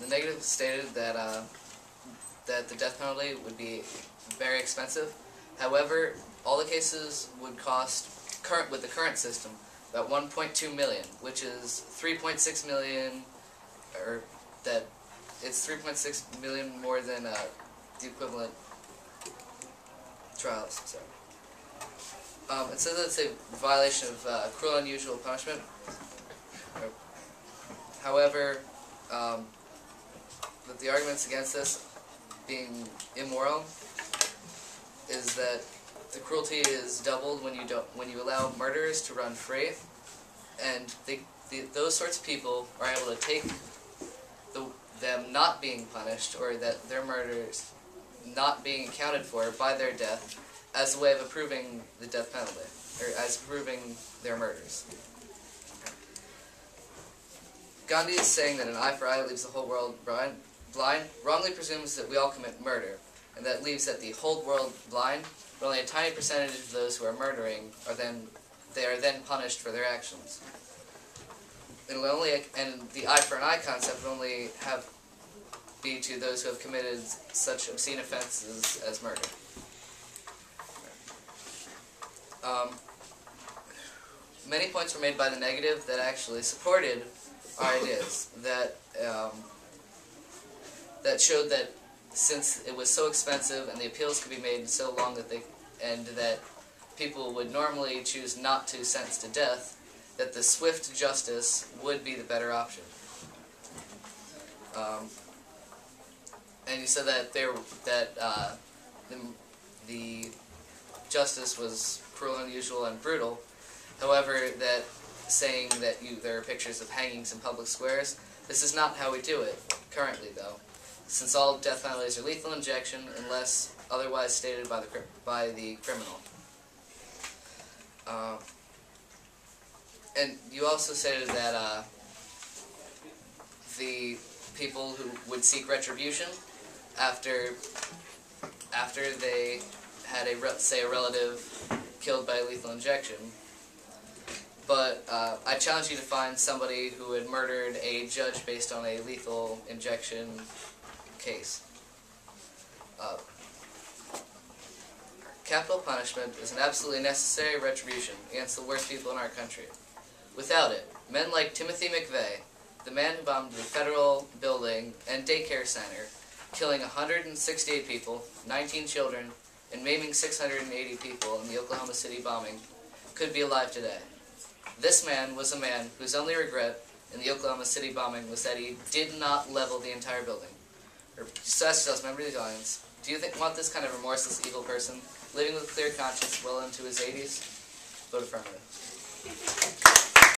The negative stated that that the death penalty would be very expensive. However, all the cases would cost, with the current system, about 1.2 million, which is 3.6 million, or that it's 3.6 million more than the equivalent trials. So, it says that it's a violation of cruel and unusual punishment. However, that the arguments against this being immoral is that the cruelty is doubled when you allow murderers to run free, and those sorts of people are able to take them not being punished, or that their murders not being accounted for by their death, as a way of approving the death penalty, or as approving their murders. Gandhi is saying that an eye for eye leaves the whole world blind, wrongly presumes that we all commit murder, and that leaves that the whole world blind, but only a tiny percentage of those who are murdering are then punished for their actions. And the eye for an eye concept would only be to those who have committed such obscene offenses as murder. Many points were made by the negative that actually supported our ideas, that showed that since it was so expensive and the appeals could be made so long that people would normally choose not to sentence to death, that the swift justice would be the better option. And you said that the justice was cruel and unusual and brutal. However, that saying that there are pictures of hangings in public squares, this is not how we do it currently, though, since all death penalties are lethal injection unless otherwise stated by the criminal. And you also stated that the people who would seek retribution after they had say a relative killed by lethal injection. But I challenge you to find somebody who had murdered a judge based on a lethal injection case. Capital punishment is an absolutely necessary retribution against the worst people in our country. Without it, men like Timothy McVeigh, the man who bombed the federal building and daycare center, killing 168 people, 19 children, and maiming 680 people in the Oklahoma City bombing, could be alive today. This man was a man whose only regret in the Oklahoma City bombing was that he did not level the entire building. Just ask yourselves, member of the audience, do you want this kind of remorseless, evil person living with a clear conscience well into his 80s? Vote affirmative.